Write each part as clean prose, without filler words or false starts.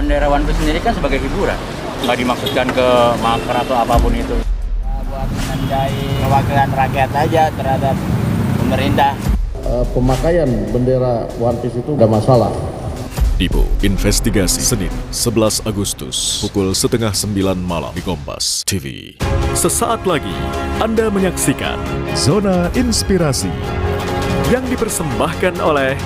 bendera One Piece sendiri kan sebagai hiburan, nggak dimaksudkan ke makar atau apapun itu. Buat menandai kewakilan rakyat aja terhadap pemerintah. Pemakaian bendera One Piece itu nggak masalah. Dipo Investigasi Senin 11 Agustus pukul 8:30 malam di Kompas TV. Sesaat lagi Anda menyaksikan Zona Inspirasi yang dipersembahkan oleh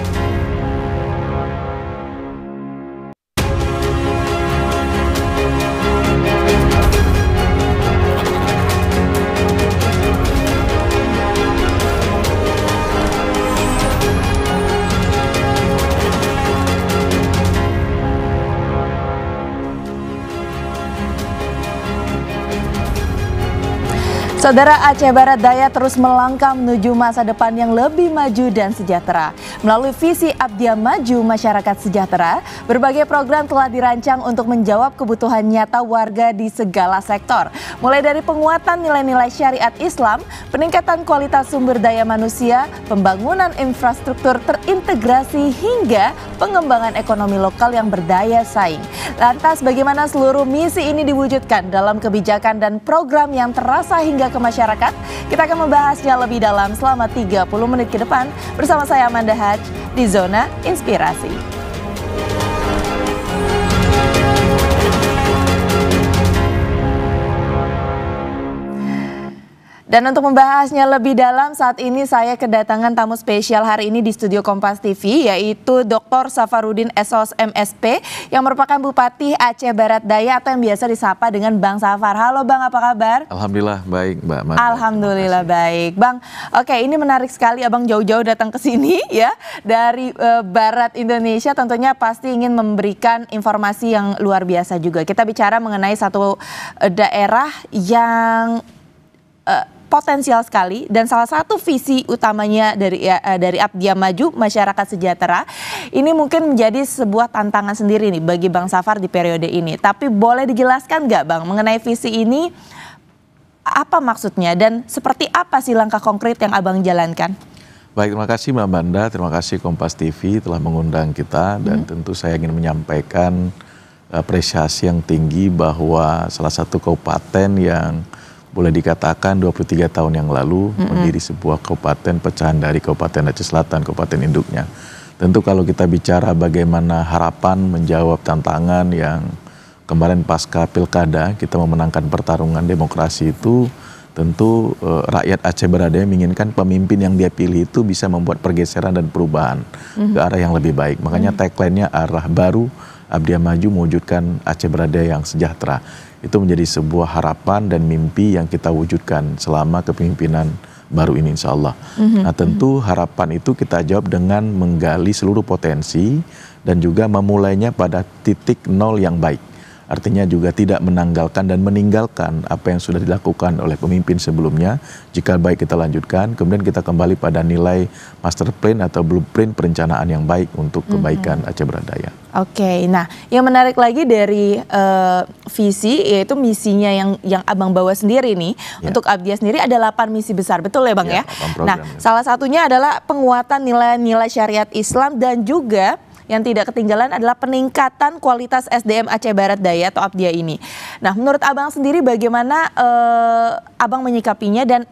Saudara, Aceh Barat Daya terus melangkah menuju masa depan yang lebih maju dan sejahtera. Melalui visi Abdia Maju Masyarakat Sejahtera, berbagai program telah dirancang untuk menjawab kebutuhan nyata warga di segala sektor. Mulai dari penguatan nilai-nilai syariat Islam, peningkatan kualitas sumber daya manusia, pembangunan infrastruktur terintegrasi, hingga pengembangan ekonomi lokal yang berdaya saing. Lantas bagaimana seluruh misi ini diwujudkan dalam kebijakan dan program yang terasa hingga ke masyarakat? Kita akan membahasnya lebih dalam selama 30 menit ke depan bersama saya Amanda Haj di Zona Inspirasi. Dan untuk membahasnya lebih dalam, saat ini saya kedatangan tamu spesial hari ini di studio Kompas TV, yaitu Dr. Safarudin SOS MSP yang merupakan Bupati Aceh Barat Daya atau yang biasa disapa dengan Bang Safar. Halo Bang, apa kabar? Alhamdulillah baik Mbak Manda. Alhamdulillah baik. Bang, oke, ini menarik sekali Abang jauh-jauh datang ke sini ya dari Barat Indonesia, tentunya pasti ingin memberikan informasi yang luar biasa juga. Kita bicara mengenai satu daerah yang potensial sekali dan salah satu visi utamanya dari Abdia Maju Masyarakat Sejahtera ini mungkin menjadi sebuah tantangan sendiri nih bagi Bang Safar di periode ini. Tapi boleh dijelaskan nggak Bang mengenai visi ini, apa maksudnya dan seperti apa sih langkah konkret yang Abang jalankan? Baik, terima kasih Mbak Manda, terima kasih Kompas TV telah mengundang kita dan tentu saya ingin menyampaikan apresiasi yang tinggi bahwa salah satu kabupaten yang boleh dikatakan 23 tahun yang lalu menjadi sebuah kabupaten pecahan dari Kabupaten Aceh Selatan, kabupaten induknya. Tentu kalau kita bicara bagaimana harapan menjawab tantangan yang kemarin pasca pilkada kita memenangkan pertarungan demokrasi itu, tentu rakyat Aceh Barat Daya menginginkan pemimpin yang dia pilih itu bisa membuat pergeseran dan perubahan ke arah yang lebih baik. Makanya tagline-nya arah baru, Abdia Maju mewujudkan Aceh Barat Daya yang sejahtera. Itu menjadi sebuah harapan dan mimpi yang kita wujudkan selama kepemimpinan baru ini insya Allah. Nah tentu harapan itu kita jawab dengan menggali seluruh potensi dan juga memulainya pada titik nol yang baik. Artinya juga tidak menanggalkan dan meninggalkan apa yang sudah dilakukan oleh pemimpin sebelumnya. Jika baik kita lanjutkan, kemudian kita kembali pada nilai master plan atau blueprint perencanaan yang baik untuk kebaikan Aceh Barat Daya. Oke, nah yang menarik lagi dari visi yaitu misinya yang Abang bawa sendiri nih untuk Abdia sendiri ada 8 misi besar, betul ya Bang ya? Nah, salah satunya adalah penguatan nilai-nilai syariat Islam dan juga yang tidak ketinggalan adalah peningkatan kualitas SDM Aceh Barat Daya atau Abdia ini. Nah, menurut Abang sendiri bagaimana Abang menyikapinya dan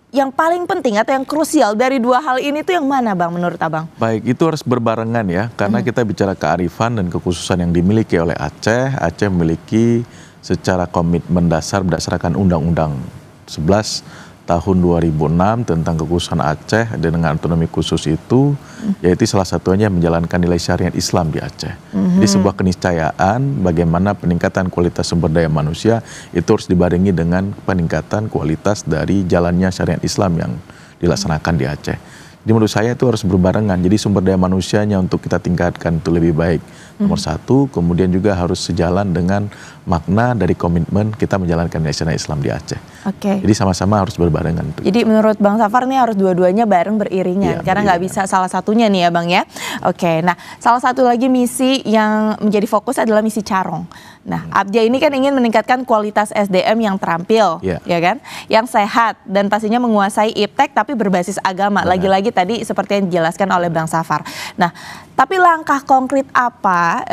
yang paling penting atau yang krusial dari dua hal ini tuh yang mana Bang menurut Abang? Baik, itu harus berbarengan ya, karena kita bicara kearifan dan kekhususan yang dimiliki oleh Aceh. Aceh memiliki secara komitmen dasar berdasarkan Undang-Undang 11 tahun 2006 tentang kekhususan Aceh dan dengan otonomi khusus itu, yaitu salah satunya menjalankan nilai syariat Islam di Aceh. Jadi sebuah keniscayaan bagaimana peningkatan kualitas sumber daya manusia itu harus dibarengi dengan peningkatan kualitas dari jalannya syariat Islam yang dilaksanakan di Aceh. Jadi menurut saya itu harus berbarengan. Jadi sumber daya manusianya untuk kita tingkatkan itu lebih baik. Nomor satu, kemudian juga harus sejalan dengan makna dari komitmen kita menjalankan nasional Islam di Aceh. Oke. Jadi sama-sama harus berbarengan. Jadi menurut Bang Safar nih harus dua-duanya bareng beriringan, karena nggak bisa salah satunya nih ya Bang ya. Oke, nah salah satu lagi misi yang menjadi fokus adalah misi Carong. Nah, Abdia ini kan ingin meningkatkan kualitas SDM yang terampil, ya kan, yang sehat dan pastinya menguasai iptek tapi berbasis agama. Lagi-lagi sedikit tadi seperti yang dijelaskan oleh Bang Safar. Nah, tapi langkah konkret apa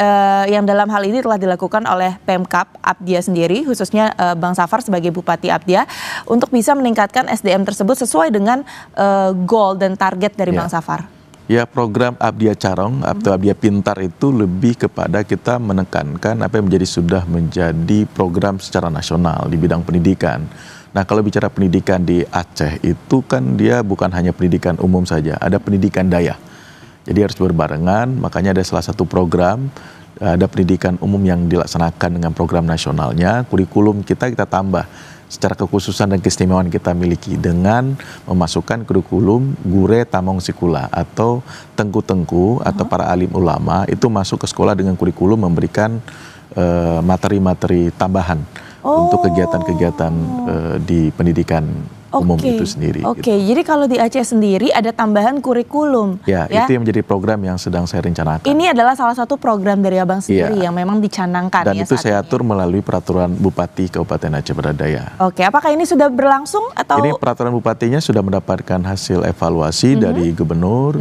yang dalam hal ini telah dilakukan oleh Pemkab Apdia sendiri, khususnya Bang Safar sebagai Bupati Apdia, untuk bisa meningkatkan SDM tersebut sesuai dengan goal dan target dari Bang Safar? Ya, program Apdia Carong atau Apdia Pintar itu lebih kepada kita menekankan apa yang sudah menjadi program secara nasional di bidang pendidikan. Nah, kalau bicara pendidikan di Aceh itu kan dia bukan hanya pendidikan umum saja, ada pendidikan daya. Jadi harus berbarengan, makanya ada salah satu program, ada pendidikan umum yang dilaksanakan dengan program nasionalnya, kurikulum kita tambah secara kekhususan dan keistimewaan kita miliki dengan memasukkan kurikulum Gure Tamong Sikula atau tengku-tengku atau para alim ulama itu masuk ke sekolah dengan kurikulum memberikan materi-materi tambahan untuk kegiatan-kegiatan di pendidikan umum itu sendiri. Oke, jadi kalau di Aceh sendiri ada tambahan kurikulum. Ya, itu yang menjadi program yang sedang saya rencanakan. Ini adalah salah satu program dari Abang sendiri yang memang dicanangkan. Dan itu saya atur melalui peraturan Bupati Kabupaten Aceh Berdaya. Oke, apakah ini sudah berlangsung atau? Ini peraturan bupatinya sudah mendapatkan hasil evaluasi dari gubernur.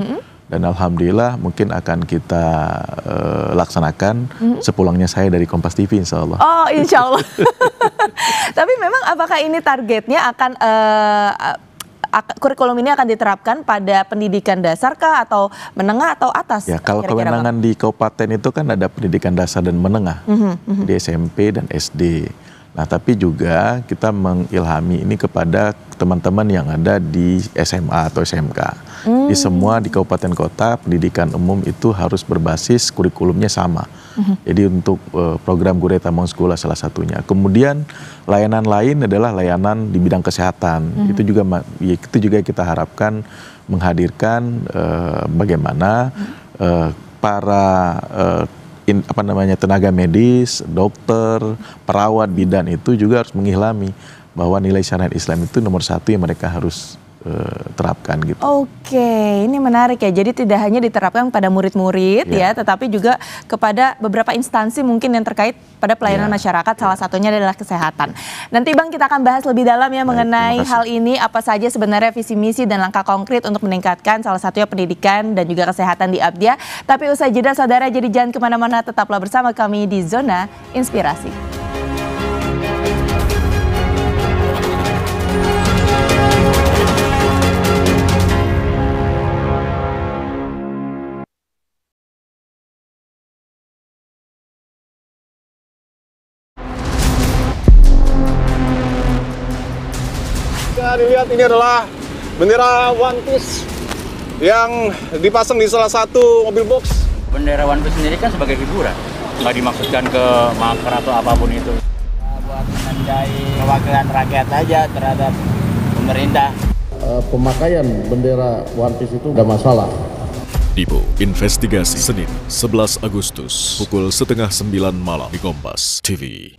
Dan alhamdulillah mungkin akan kita laksanakan sepulangnya saya dari Kompas TV, insya Allah. Oh, insya Allah. Tapi memang apakah ini targetnya akan kurikulum ini akan diterapkan pada pendidikan dasar kah atau menengah atau atas? Ya, kalau kewenangan di kabupaten itu kan ada pendidikan dasar dan menengah di SMP dan SD. Nah, tapi juga kita mengilhami ini kepada teman-teman yang ada di SMA atau SMK. Di semua di kabupaten kota pendidikan umum itu harus berbasis kurikulumnya sama. Jadi untuk program Gure Tamong Sekolah salah satunya. Kemudian layanan lain adalah layanan di bidang kesehatan. Itu juga kita harapkan menghadirkan bagaimana para tenaga medis, dokter, perawat, bidan itu juga harus mengilhami bahwa nilai syariat Islam itu nomor satu yang mereka harus terapkan gitu. Oke, ini menarik ya. Jadi tidak hanya diterapkan pada murid-murid ya, tetapi juga kepada beberapa instansi mungkin yang terkait pada pelayanan masyarakat. Salah satunya adalah kesehatan. Nanti Bang kita akan bahas lebih dalam ya mengenai hal ini. Apa saja sebenarnya visi misi dan langkah konkret untuk meningkatkan salah satunya pendidikan dan juga kesehatan di Apdia. Tapi usai jeda saudara, jadi jangan kemana-mana, tetaplah bersama kami di Zona Inspirasi. Dilihat, ini adalah bendera One Piece yang dipasang di salah satu mobil box. Bendera One Piece sendiri kan sebagai hiburan, nggak dimaksudkan ke makar atau apapun itu. Buat menandai kewakilan rakyat aja terhadap pemerintah. Pemakaian bendera One Piece itu nggak masalah. Dipo Investigasi Senin 11 Agustus pukul 8:30 malam di Kompas TV.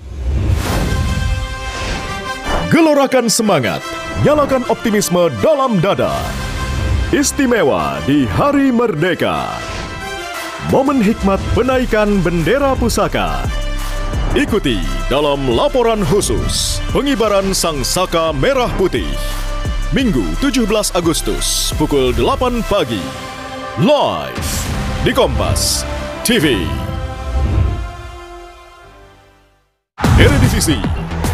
Gelorakan semangat, nyalakan optimisme dalam dada. Istimewa di Hari Merdeka. Momen hikmat penaikan bendera pusaka. Ikuti dalam laporan khusus pengibaran Sang Saka Merah Putih. Minggu 17 Agustus pukul 8 pagi. Live di Kompas TV. Eredivisie,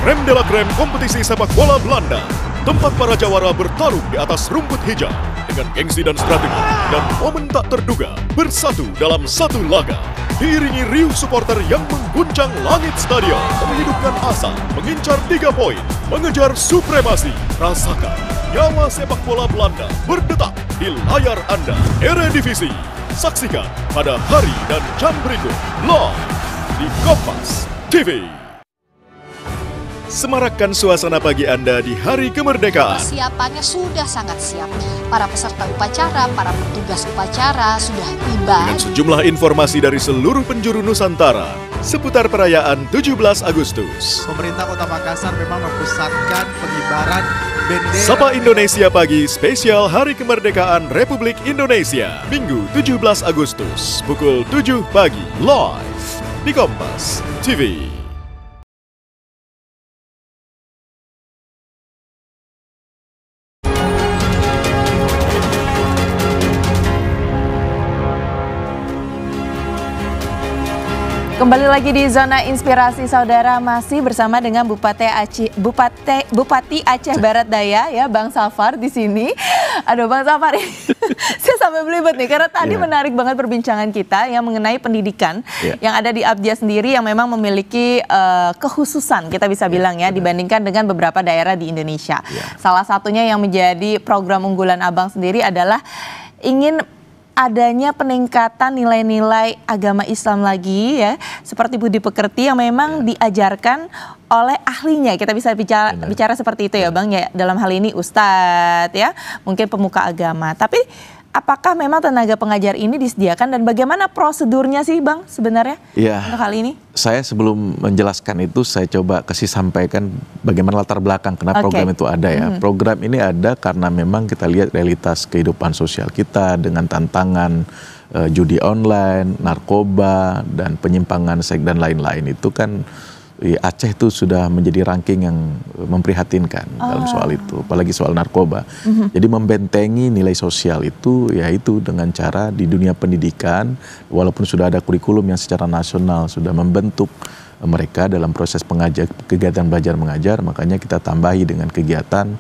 Rem de la Creme kompetisi sepak bola Belanda. Tempat para jawara bertarung di atas rumput hijau dengan gengsi dan strategi dan momen tak terduga bersatu dalam satu laga. Diiringi riuh supporter yang mengguncang langit stadion, menghidupkan asa, mengincar 3 poin, mengejar supremasi. Rasakan nyawa sepak bola Belanda berdetak di layar Anda. Eredivisie, saksikan pada hari dan jam berikut live di Kompas TV. Semarakkan suasana pagi Anda di Hari Kemerdekaan. Persiapannya sudah sangat siap. Para peserta upacara, para petugas upacara sudah tiba. Dengan sejumlah informasi dari seluruh penjuru Nusantara seputar perayaan 17 Agustus. Pemerintah Kota Makassar memang mempusatkan pengibaran bendera. Sapa Indonesia Pagi spesial Hari Kemerdekaan Republik Indonesia. Minggu 17 Agustus pukul 7 pagi live di Kompas TV. Kembali lagi di Zona Inspirasi Saudara, masih bersama dengan Bupati Aceh Barat Daya ya, Bang Safar di sini. Aduh Bang Safar, saya sampai belibet nih karena tadi menarik banget perbincangan kita yang mengenai pendidikan yang ada di Abdia sendiri yang memang memiliki kekhususan kita bisa bilang ya dibandingkan dengan beberapa daerah di Indonesia. Salah satunya yang menjadi program unggulan Abang sendiri adalah ingin adanya peningkatan nilai-nilai agama Islam lagi ya, seperti budi pekerti yang memang diajarkan oleh ahlinya. Kita bisa bicara seperti itu ya Bang ya, dalam hal ini Ustadz ya, mungkin pemuka agama. Tapi apakah memang tenaga pengajar ini disediakan dan bagaimana prosedurnya sih Bang sebenarnya untuk hal ini? Saya sebelum menjelaskan itu saya coba kasih sampaikan bagaimana latar belakang kenapa program itu ada ya. Program ini ada karena memang kita lihat realitas kehidupan sosial kita dengan tantangan judi online, narkoba, dan penyimpangan seks dan lain-lain itu kan Aceh itu sudah menjadi ranking yang memprihatinkan dalam soal itu, apalagi soal narkoba. Jadi membentengi nilai sosial itu yaitu dengan cara di dunia pendidikan, walaupun sudah ada kurikulum yang secara nasional sudah membentuk mereka dalam proses kegiatan belajar mengajar, makanya kita tambahi dengan kegiatan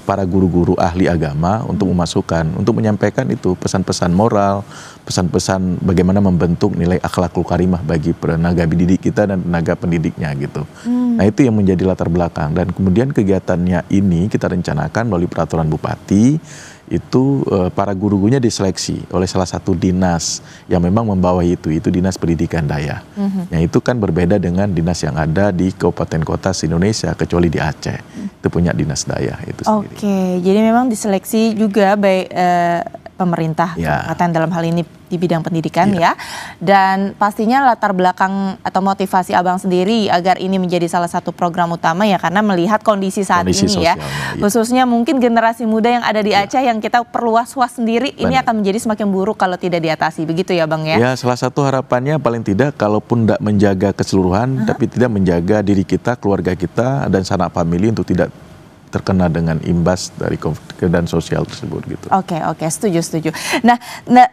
para guru-guru ahli agama untuk memasukkan, untuk menyampaikan itu pesan-pesan moral, pesan-pesan bagaimana membentuk nilai akhlakul karimah bagi tenaga didik kita dan tenaga pendidiknya gitu. Nah itu yang menjadi latar belakang, dan kemudian kegiatannya ini kita rencanakan melalui peraturan bupati itu para guru-gurunya diseleksi oleh salah satu dinas yang memang membawahi itu dinas pendidikan Daya. Yang itu kan berbeda dengan dinas yang ada di kabupaten kota se-Indonesia kecuali di Aceh. Itu punya dinas Daya itu sendiri. Oke, jadi memang diseleksi juga baik pemerintah kabupaten dalam hal ini di bidang pendidikan ya. Dan pastinya latar belakang atau motivasi Abang sendiri agar ini menjadi salah satu program utama ya karena melihat kondisi saat ini ya. Khususnya mungkin generasi muda yang ada di Aceh yang kita perlu was-was sendiri, ini akan menjadi semakin buruk kalau tidak diatasi. Begitu ya Bang ya? Ya, salah satu harapannya paling tidak kalaupun tidak menjaga keseluruhan tapi tidak menjaga diri kita, keluarga kita dan sanak famili untuk tidak terkena dengan imbas dari keadaan sosial tersebut gitu. Oke, setuju. Nah,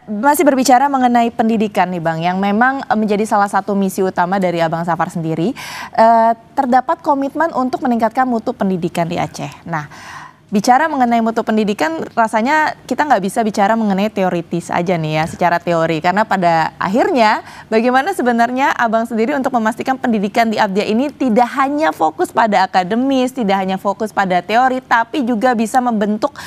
masih berbicara mengenai pendidikan nih Bang, yang memang menjadi salah satu misi utama dari Abang Safar sendiri, terdapat komitmen untuk meningkatkan mutu pendidikan di Aceh. Nah, bicara mengenai mutu pendidikan, rasanya kita nggak bisa bicara mengenai teoritis aja nih ya, secara teori. Karena pada akhirnya, bagaimana sebenarnya Abang sendiri untuk memastikan pendidikan di Abdia ini tidak hanya fokus pada akademis, tidak hanya fokus pada teori, tapi juga bisa membentuk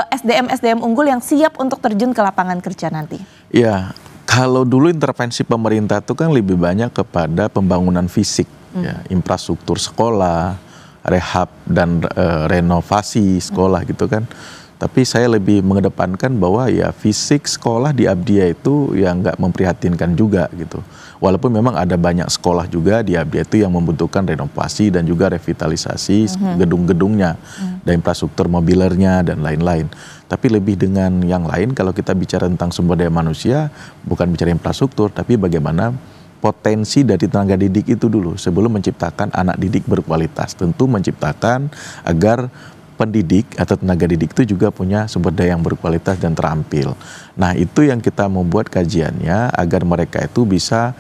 SDM unggul yang siap untuk terjun ke lapangan kerja nanti. Ya, kalau dulu intervensi pemerintah itu kan lebih banyak kepada pembangunan fisik, ya, infrastruktur sekolah, rehab dan renovasi sekolah gitu kan. Tapi saya lebih mengedepankan bahwa ya fisik sekolah di Abdia itu ya nggak memprihatinkan juga gitu. Walaupun memang ada banyak sekolah juga di Abdia itu yang membutuhkan renovasi dan juga revitalisasi gedung-gedungnya dan infrastruktur mobilernya dan lain-lain. Tapi lebih dengan yang lain kalau kita bicara tentang sumber daya manusia, bukan bicara infrastruktur tapi bagaimana potensi dari tenaga didik itu dulu sebelum menciptakan anak didik berkualitas. Tentu menciptakan agar pendidik atau tenaga didik itu juga punya sumber daya yang berkualitas dan terampil. Nah itu yang kita membuat kajiannya agar mereka itu bisa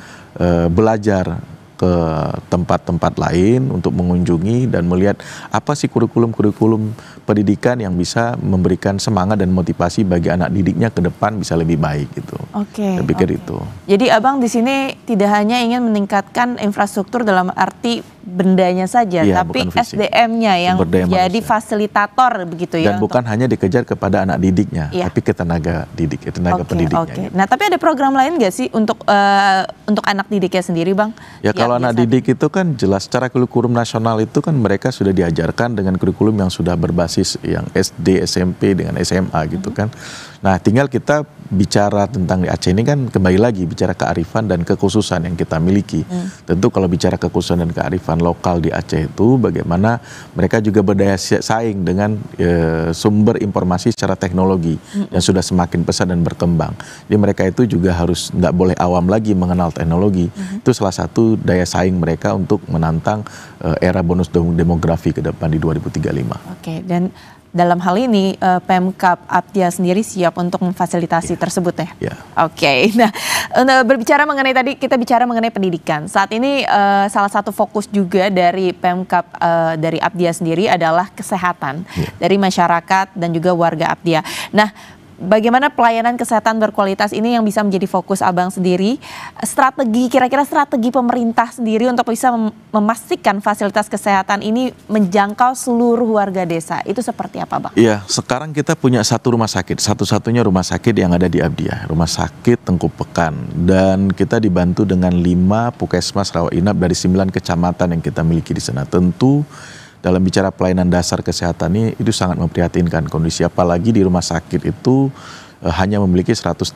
belajar ke tempat-tempat lain untuk mengunjungi dan melihat apa sih kurikulum pendidikan yang bisa memberikan semangat dan motivasi bagi anak didiknya ke depan bisa lebih baik gitu. Saya pikir itu. Jadi Abang di sini tidak hanya ingin meningkatkan infrastruktur dalam arti bendanya saja, tapi SDM-nya yang jadi fasilitator begitu ya. Dan bukan hanya dikejar kepada anak didiknya, tapi ke tenaga didik, tenaga pendidiknya. Gitu. Nah, tapi ada program lain nggak sih untuk anak didiknya sendiri, Bang? Ya kalau anak didik itu kan jelas secara kurikulum nasional itu kan mereka sudah diajarkan dengan kurikulum yang sudah berbasis yang SD, SMP dengan SMA gitu kan. Nah, tinggal kita bicara tentang di Aceh ini kan kembali lagi bicara kearifan dan kekhususan yang kita miliki. Tentu kalau bicara kekhususan dan kearifan lokal di Aceh itu bagaimana mereka juga berdaya saing dengan sumber informasi secara teknologi yang sudah semakin pesat dan berkembang. Jadi mereka itu juga harus tidak boleh awam lagi mengenal teknologi. Itu salah satu daya saing mereka untuk menantang era bonus demografi ke depan di 2035. Dan dalam hal ini Pemkab Apdia sendiri siap untuk memfasilitasi tersebut ya? Oke. Nah, berbicara mengenai tadi kita bicara mengenai pendidikan. Saat ini salah satu fokus juga dari Pemkab dari Apdia sendiri adalah kesehatan dari masyarakat dan juga warga Apdia. Nah, bagaimana pelayanan kesehatan berkualitas ini yang bisa menjadi fokus Abang sendiri? Kira-kira strategi pemerintah sendiri untuk bisa memastikan fasilitas kesehatan ini menjangkau seluruh warga desa. Itu seperti apa, Bang? Iya, sekarang kita punya satu rumah sakit, satu-satunya rumah sakit yang ada di Apdia, Rumah Sakit Tengku Pekan. Dan kita dibantu dengan 5 puskesmas rawat inap dari 9 kecamatan yang kita miliki di sana. Tentu dalam bicara pelayanan dasar kesehatan ini itu sangat memprihatinkan kondisi, apalagi di rumah sakit itu hanya memiliki 113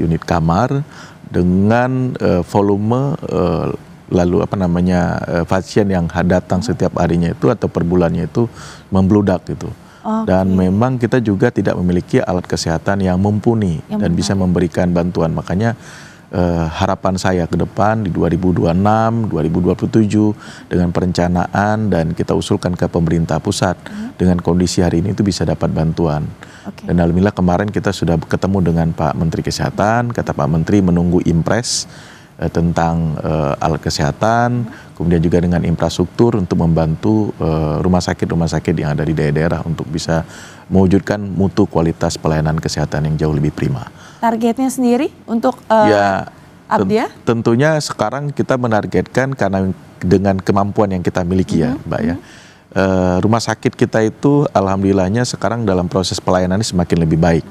unit kamar dengan volume pasien yang datang setiap harinya itu atau per bulannya itu membludak gitu. Dan memang kita juga tidak memiliki alat kesehatan yang mumpuni dan bisa memberikan bantuan. Makanya harapan saya ke depan di 2026, 2027 dengan perencanaan dan kita usulkan ke pemerintah pusat dengan kondisi hari ini itu bisa dapat bantuan. Dan alhamdulillah kemarin kita sudah ketemu dengan Pak Menteri Kesehatan, kata Pak Menteri menunggu impres tentang alat kesehatan, kemudian juga dengan infrastruktur untuk membantu rumah sakit yang ada di daerah-daerah untuk bisa mewujudkan mutu kualitas pelayanan kesehatan yang jauh lebih prima. Targetnya sendiri untuk Apdia? Tentunya sekarang kita menargetkan karena dengan kemampuan yang kita miliki ya Mbak ya. Rumah sakit kita itu alhamdulillahnya sekarang dalam proses pelayanan semakin lebih baik.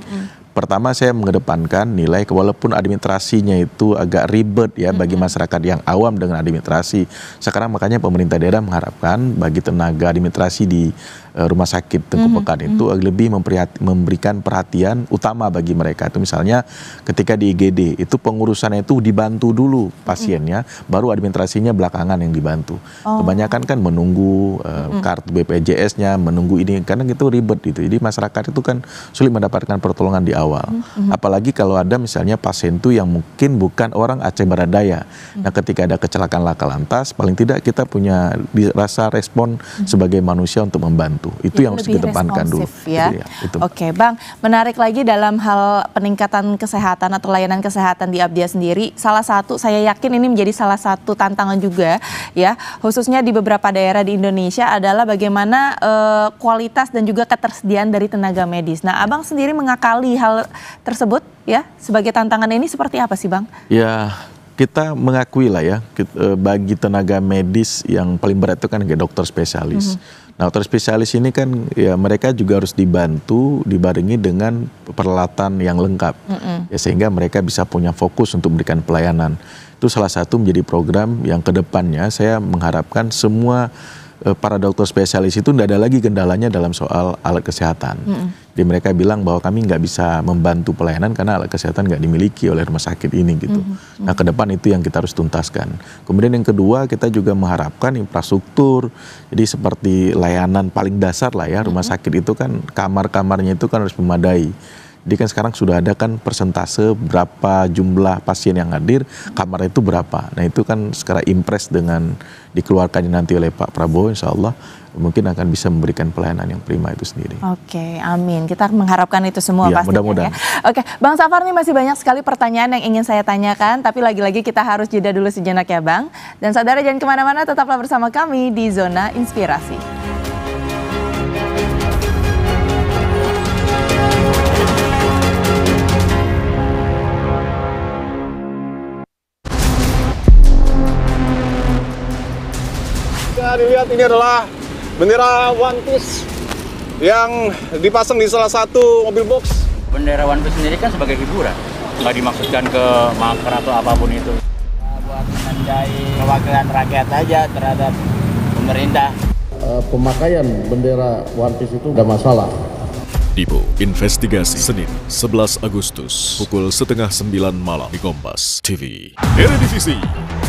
Pertama saya mengedepankan nilai walaupun administrasinya itu agak ribet ya bagi masyarakat yang awam dengan administrasi. Sekarang makanya pemerintah daerah mengharapkan bagi tenaga administrasi di rumah sakit Tengku Pekan itu lebih memberikan perhatian utama bagi mereka. Itu misalnya ketika di IGD itu pengurusannya itu dibantu dulu pasiennya, baru administrasinya belakangan yang dibantu. Kebanyakan kan menunggu kartu BPJS-nya, menunggu ini karena itu ribet gitu. Jadi masyarakat itu kan sulit mendapatkan pertolongan di awal. Apalagi kalau ada misalnya pasien itu yang mungkin bukan orang Aceh Barat Daya. Nah, ketika ada kecelakaan laka lantas, paling tidak kita punya rasa respon sebagai manusia untuk membantu. Itu yang harus dikedepankan dulu. Ya. Oke, Bang, menarik lagi dalam hal peningkatan kesehatan atau layanan kesehatan di Apdia sendiri. Salah satu, saya yakin ini menjadi salah satu tantangan juga, ya, khususnya di beberapa daerah di Indonesia adalah bagaimana kualitas dan juga ketersediaan dari tenaga medis. Nah, Abang sendiri mengakali hal tersebut, ya, sebagai tantangan ini seperti apa sih, Bang? Ya, kita mengakui lah ya, bagi tenaga medis yang paling berat itu kan kayak dokter spesialis. Nah, dokter spesialis ini kan ya mereka juga harus dibantu, dibarengi dengan peralatan yang lengkap, ya sehingga mereka bisa punya fokus untuk memberikan pelayanan. Itu salah satu menjadi program yang kedepannya saya mengharapkan semua para dokter spesialis itu tidak ada lagi kendalanya dalam soal alat kesehatan. Jadi mereka bilang bahwa kami nggak bisa membantu pelayanan karena alat kesehatan nggak dimiliki oleh rumah sakit ini gitu. Nah, ke depan itu yang kita harus tuntaskan. Kemudian yang kedua, kita juga mengharapkan infrastruktur. Jadi seperti layanan paling dasar lah ya, rumah sakit itu kan kamar-kamarnya itu kan harus memadai. Jadi kan sekarang sudah ada kan persentase berapa jumlah pasien yang hadir, kamar itu berapa. Nah itu kan sekarang impres dengan dikeluarkan nanti oleh Pak Prabowo, insya Allah mungkin akan bisa memberikan pelayanan yang prima itu sendiri. Oke, amin. Kita mengharapkan itu semua ya, pastinya mudah-mudahan. Ya. Oke, Bang Safar, nih masih banyak sekali pertanyaan yang ingin saya tanyakan, tapi lagi-lagi kita harus jeda dulu sejenak ya Bang. Dan saudara jangan kemana-mana, tetaplah bersama kami di Zona Inspirasi. Dilihat ini adalah bendera One Piece yang dipasang di salah satu mobil box. Bendera One Piece sendiri kan sebagai hiburan, nggak dimaksudkan ke makar atau apapun itu. Buat menandai kewakilan rakyat aja terhadap pemerintah. Pemakaian bendera One Piece itu tidak masalah. Dipo Investigasi Senin 11 Agustus pukul 8:30 malam di Kompas TV. Eredivisie,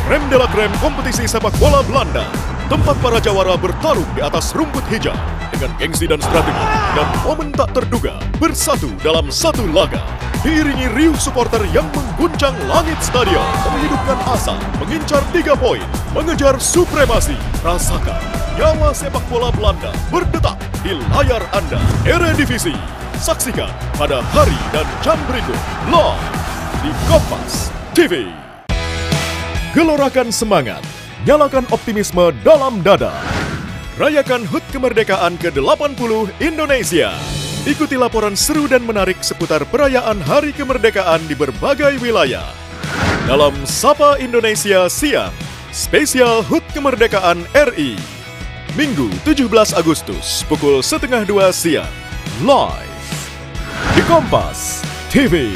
Rem de la Creme kompetisi sepak bola Belanda. Tempat para jawara bertarung di atas rumput hijau dengan gengsi dan strategi dan momen tak terduga bersatu dalam satu laga. Diiringi riuh supporter yang mengguncang langit stadion, menghidupkan asa, mengincar 3 poin, mengejar supremasi. Rasakan nyawa sepak bola Belanda berdetak di layar Anda. Eredivisie, saksikan pada hari dan jam berikut live di Kompas TV. Gelorakan semangat, nyalakan optimisme dalam dada. Rayakan HUT kemerdekaan ke-80 Indonesia. Ikuti laporan seru dan menarik seputar perayaan Hari Kemerdekaan di berbagai wilayah. Dalam Sapa Indonesia Siang, spesial HUT Kemerdekaan RI. Minggu 17 Agustus pukul 1:30 siang. Live di Kompas TV.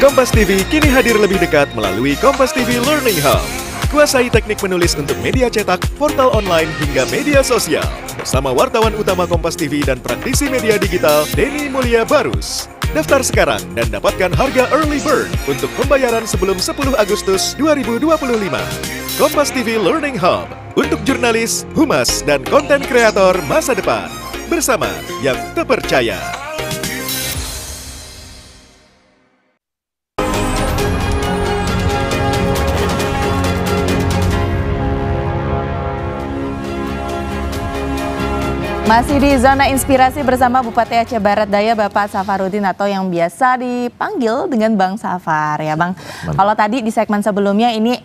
Kompas TV kini hadir lebih dekat melalui Kompas TV Learning Hub. Kuasai teknik menulis untuk media cetak, portal online, hingga media sosial. Bersama wartawan utama Kompas TV dan praktisi media digital, Denny Mulia Barus. Daftar sekarang dan dapatkan harga early bird untuk pembayaran sebelum 10 Agustus 2025. Kompas TV Learning Hub untuk jurnalis, humas, dan konten kreator masa depan. Bersama yang terpercaya. Masih di zona inspirasi bersama Bupati Aceh Barat Daya Bapak Safarudin atau yang biasa dipanggil dengan Bang Safar ya Bang. Kalau tadi di segmen sebelumnya ini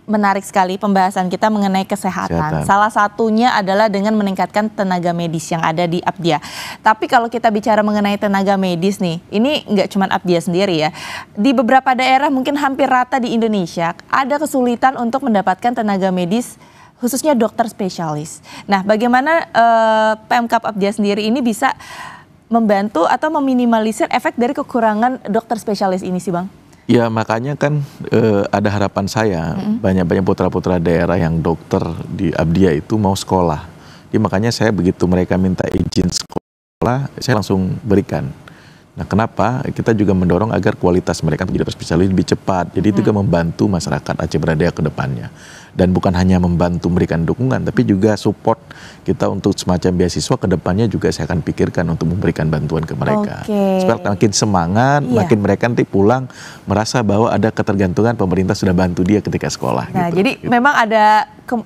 menarik sekali pembahasan kita mengenai kesehatan. Salah satunya adalah dengan meningkatkan tenaga medis yang ada di Apdia. Tapi kalau kita bicara mengenai tenaga medis nih, ini nggak cuma Apdia sendiri ya. Di beberapa daerah mungkin hampir rata di Indonesia ada kesulitan untuk mendapatkan tenaga medis, khususnya dokter spesialis. Nah, bagaimana Pemkab Apdia sendiri ini bisa membantu atau meminimalisir efek dari kekurangan dokter spesialis ini sih Bang? Ya makanya kan ada harapan saya banyak-banyak putra-putra daerah yang dokter di Apdia itu mau sekolah. Jadi makanya saya begitu mereka minta izin sekolah, saya langsung berikan. Nah kenapa? Kita juga mendorong agar kualitas mereka menjadi dokter spesialis lebih cepat. Jadi itu juga membantu masyarakat Aceh Barat ke depannya. Dan bukan hanya membantu memberikan dukungan, tapi juga support kita untuk semacam beasiswa ke depannya juga saya akan pikirkan untuk memberikan bantuan ke mereka. Supaya makin semangat, makin mereka nanti pulang merasa bahwa ada ketergantungan pemerintah sudah bantu dia ketika sekolah. Nah, gitu. jadi memang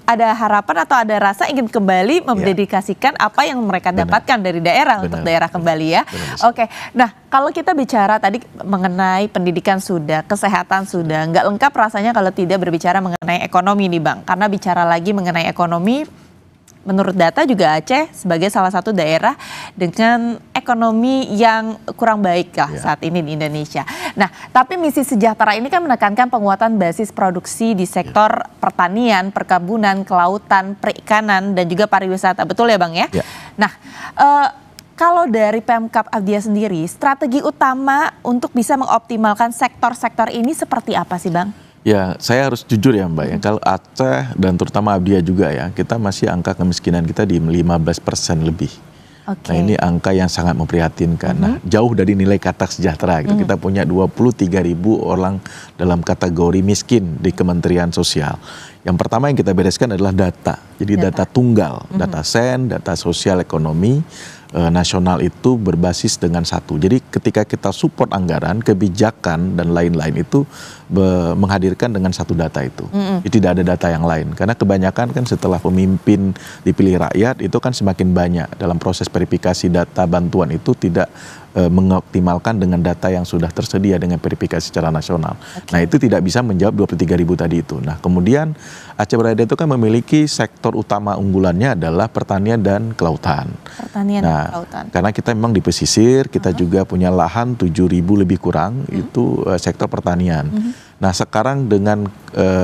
ada harapan atau ada rasa ingin kembali mendedikasikan apa yang mereka dapatkan dari daerah untuk daerah kembali ya. Oke, nah kalau kita bicara tadi mengenai pendidikan sudah, kesehatan sudah, nggak lengkap rasanya kalau tidak berbicara mengenai ekonomi nih Bang. Karena bicara lagi mengenai ekonomi, menurut data juga Aceh sebagai salah satu daerah dengan ekonomi yang kurang baik lah saat ini di Indonesia. Nah, tapi misi sejahtera ini kan menekankan penguatan basis produksi di sektor pertanian, perkebunan, kelautan, perikanan, dan juga pariwisata. Betul ya Bang ya? Nah, kalau dari Pemkab Apdia sendiri, strategi utama untuk bisa mengoptimalkan sektor-sektor ini seperti apa sih Bang? Ya, saya harus jujur ya Mbak ya, kalau Aceh dan terutama Apdia juga ya, kita masih angka kemiskinan kita di 15% lebih. Nah ini angka yang sangat memprihatinkan. Nah jauh dari nilai kata sejahtera gitu. Kita punya 23.000 orang dalam kategori miskin di Kementerian Sosial. Yang pertama yang kita bereskan adalah data. Jadi data tunggal, data sen, data sosial ekonomi nasional itu berbasis dengan satu. Jadi ketika kita support anggaran, kebijakan dan lain-lain itu menghadirkan dengan satu data itu. Tidak ada data yang lain. Karena kebanyakan kan setelah pemimpin dipilih rakyat itu kan semakin banyak dalam proses verifikasi data bantuan itu tidak mengoptimalkan dengan data yang sudah tersedia dengan verifikasi secara nasional. Nah itu tidak bisa menjawab 23.000 tadi itu. Nah kemudian Aceh Barat itu kan memiliki sektor utama unggulannya adalah pertanian dan kelautan. Pertanian dan kelautan. Karena kita memang di pesisir, kita juga punya lahan 7.000 lebih kurang itu sektor pertanian. Nah sekarang dengan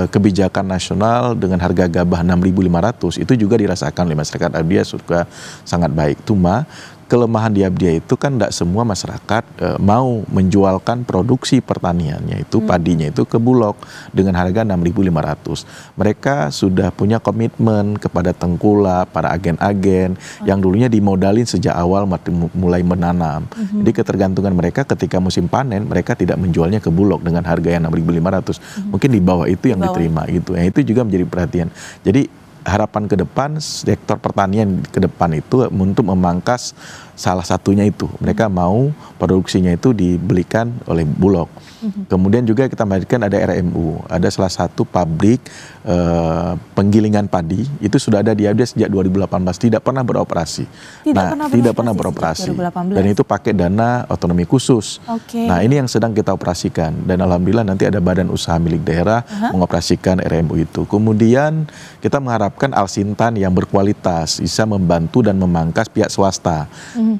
kebijakan nasional dengan harga gabah 6.500 itu juga dirasakan oleh masyarakat Apdia sudah sangat baik. Cuma kelemahan di Apdia itu kan tidak semua masyarakat mau menjualkan produksi pertaniannya itu padinya itu ke Bulog dengan harga 6.500. Mereka sudah punya komitmen kepada tengkulak, para agen-agen yang dulunya dimodalin sejak awal mulai menanam. Jadi ketergantungan mereka ketika musim panen mereka tidak menjualnya ke Bulog dengan harga yang 6.500. Mungkin di bawah itu yang diterima gitu. Itu juga menjadi perhatian. Jadi harapan ke depan sektor pertanian ke depan itu untuk memangkas salah satunya itu. Mereka mau produksinya itu dibelikan oleh Bulog. Kemudian juga kita melihatkan ada RMU, ada salah satu pabrik penggilingan padi itu sudah ada di Abdia sejak 2018, tidak pernah beroperasi. Tidak pernah beroperasi. Dan itu pakai dana otonomi khusus. Nah, ini yang sedang kita operasikan dan alhamdulillah nanti ada badan usaha milik daerah mengoperasikan RMU itu. Kemudian kita mengharapkan Alsintan yang berkualitas bisa membantu dan memangkas pihak swasta.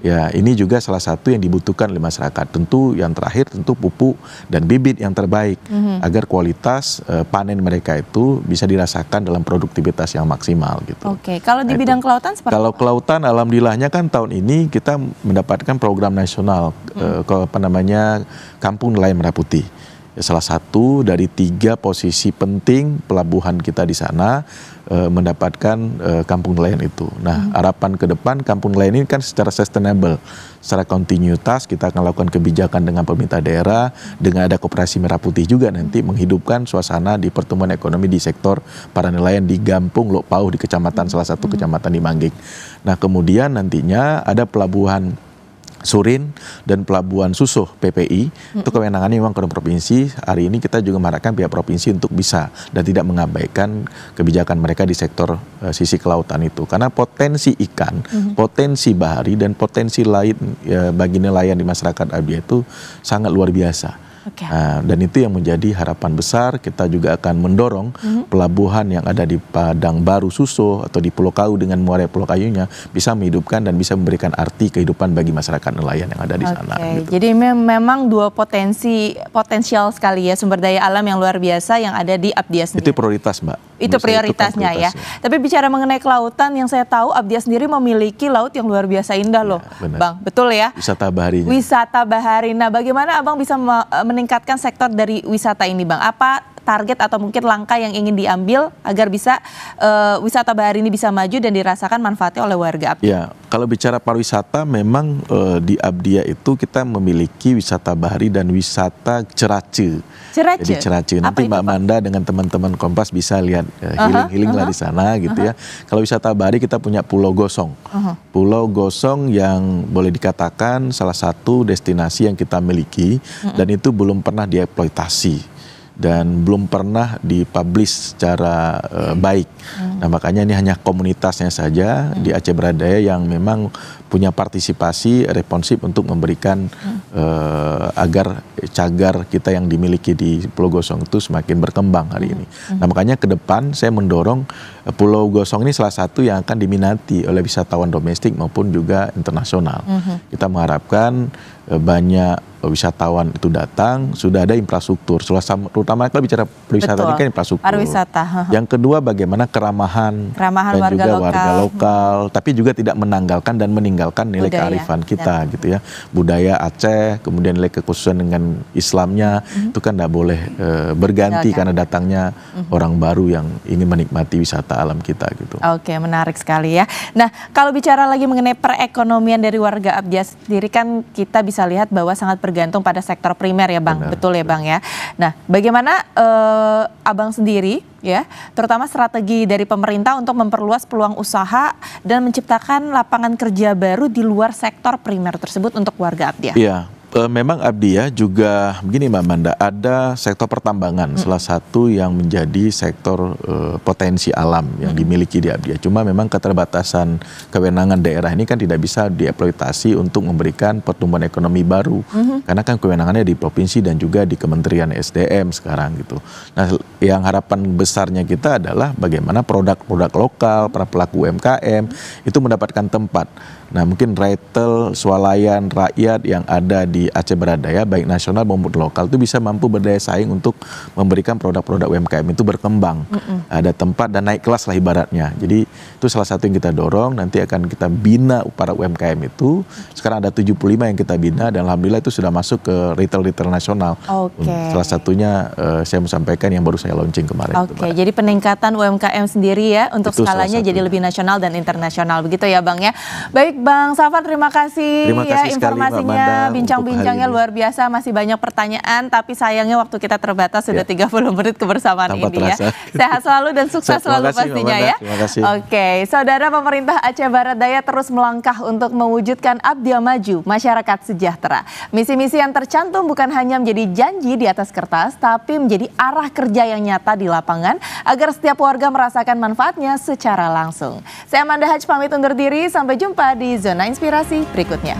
Ya, ini juga salah satu yang dibutuhkan oleh masyarakat. Tentu yang terakhir tentu pupuk dan bibit yang terbaik agar kualitas panen mereka itu bisa dirasakan dalam produktivitas yang maksimal gitu. Kalau di bidang kelautan seperti Kalau kelautan alhamdulillahnya kan tahun ini kita mendapatkan program nasional Kampung Nelayan Merah Putih. Salah satu dari 3 posisi penting pelabuhan kita di sana mendapatkan kampung nelayan itu. Nah, harapan ke depan kampung nelayan ini kan secara sustainable, secara kontinuitas kita akan lakukan kebijakan dengan pemerintah daerah, dengan ada Koperasi Merah Putih juga nanti menghidupkan suasana di pertumbuhan ekonomi di sektor para nelayan di Gampung Lok Pauh di kecamatan salah satu kecamatan di Mangging. Nah, kemudian nantinya ada pelabuhan Surin dan Pelabuhan Susoh PPI itu kewenangannya memang ke provinsi. Hari ini kita juga mengharapkan pihak provinsi untuk bisa dan tidak mengabaikan kebijakan mereka di sektor sisi kelautan itu, karena potensi ikan, potensi bahari dan potensi lain bagi nelayan di masyarakat Abdia itu sangat luar biasa. Nah, dan itu yang menjadi harapan besar. Kita juga akan mendorong pelabuhan yang ada di Padang Baru Susoh atau di Pulau Kau dengan muara Pulau Kayunya bisa menghidupkan dan bisa memberikan arti kehidupan bagi masyarakat nelayan yang ada di sana. Gitu. Jadi memang 2 potensial sekali ya sumber daya alam yang luar biasa yang ada di Abdia sendiri. Itu prioritas, Mbak. Itu prioritasnya ya. Tapi bicara mengenai kelautan, yang saya tahu Abdia sendiri memiliki laut yang luar biasa indah loh, Bang. Betul ya? Wisata baharinya. Wisata bahari. Nah, bagaimana Abang bisa meningkatkan sektor dari wisata ini, Bang? Apa target atau mungkin langkah yang ingin diambil agar bisa wisata bahari ini bisa maju dan dirasakan manfaatnya oleh warga Abdia? Ya, kalau bicara pariwisata memang di Abdia itu kita memiliki wisata bahari dan wisata cerace. Jadi cerace. Nanti Mbak Manda dengan teman-teman Kompas bisa lihat healing-healing lah di sana gitu ya. Kalau wisata bahari kita punya Pulau Gosong. Pulau Gosong yang boleh dikatakan salah satu destinasi yang kita miliki dan itu belum pernah dieksploitasi dan belum pernah dipublish secara baik. Nah, makanya ini hanya komunitasnya saja di Aceh Beradaya yang memang punya partisipasi responsif untuk memberikan agar cagar kita yang dimiliki di Pulau Gosong itu semakin berkembang hari ini. Nah, makanya ke depan saya mendorong Pulau Gosong ini salah satu yang akan diminati oleh wisatawan domestik maupun juga internasional. Kita mengharapkan banyak wisatawan itu datang, sudah ada infrastruktur. Terutama kalau bicara pariwisata ini kan infrastruktur. Yang kedua bagaimana keramahan dan warga juga warga lokal, tapi juga tidak menanggalkan dan meninggalkan nilai kearifan kita gitu ya. Budaya Aceh, kemudian nilai kekhususan dengan Islamnya itu kan tidak boleh berganti karena datangnya orang baru yang ingin menikmati wisata alam kita gitu. Menarik sekali ya. Nah, kalau bicara lagi mengenai perekonomian dari warga Abdia sendiri kan kita bisa lihat bahwa sangat bergantung pada sektor primer ya, Bang. Betul ya, Bang ya. Nah, bagaimana Abang sendiri ya, terutama strategi dari pemerintah untuk memperluas peluang usaha dan menciptakan lapangan kerja baru di luar sektor primer tersebut untuk warga Abdia? Iya. Memang Abdia juga begini Mbak Manda, ada sektor pertambangan salah satu yang menjadi sektor potensi alam yang dimiliki di Abdia. Cuma memang keterbatasan kewenangan daerah ini kan tidak bisa dieksploitasi untuk memberikan pertumbuhan ekonomi baru. Karena kan kewenangannya di provinsi dan juga di Kementerian SDM sekarang gitu. Nah, yang harapan besarnya kita adalah bagaimana produk-produk lokal, para pelaku UMKM itu mendapatkan tempat. Nah, mungkin retail, swalayan, rakyat yang ada di Aceh Beradaya, baik nasional maupun lokal, itu bisa mampu berdaya saing untuk memberikan produk-produk UMKM itu berkembang. Ada tempat dan naik kelas lah ibaratnya. Jadi itu salah satu yang kita dorong, nanti akan kita bina para UMKM itu. Sekarang ada 75 yang kita bina dan alhamdulillah itu sudah masuk ke retail-retail nasional. Salah satunya saya mau sampaikan yang baru saya launching kemarin. Jadi peningkatan UMKM sendiri ya, untuk itu skalanya jadi lebih nasional dan internasional. Begitu ya Bang ya. Baik Bang Safar, terima kasih ya informasinya, bincang bincangnya luar biasa, masih banyak pertanyaan, tapi sayangnya waktu kita terbatas, sudah 30 menit kebersamaan Tanpa ini terasa. ya. Sehat selalu dan sukses selalu pastinya ya. Terima kasih. Oke, Saudara, pemerintah Aceh Barat Daya terus melangkah untuk mewujudkan Abdia Maju, masyarakat sejahtera. Misi-misi yang tercantum bukan hanya menjadi janji di atas kertas, tapi menjadi arah kerja yang nyata di lapangan agar setiap warga merasakan manfaatnya secara langsung. Saya Amanda Haj pamit undur diri, sampai jumpa di Zona Inspirasi berikutnya.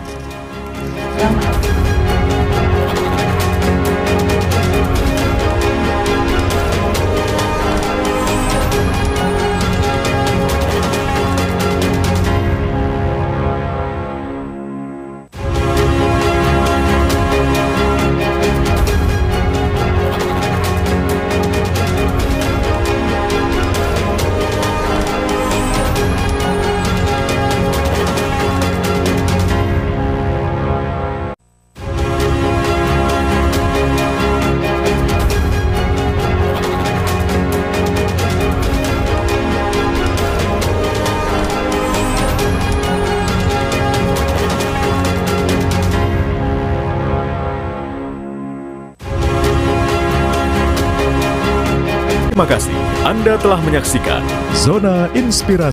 Terima kasih Anda telah menyaksikan Zona Inspirasi.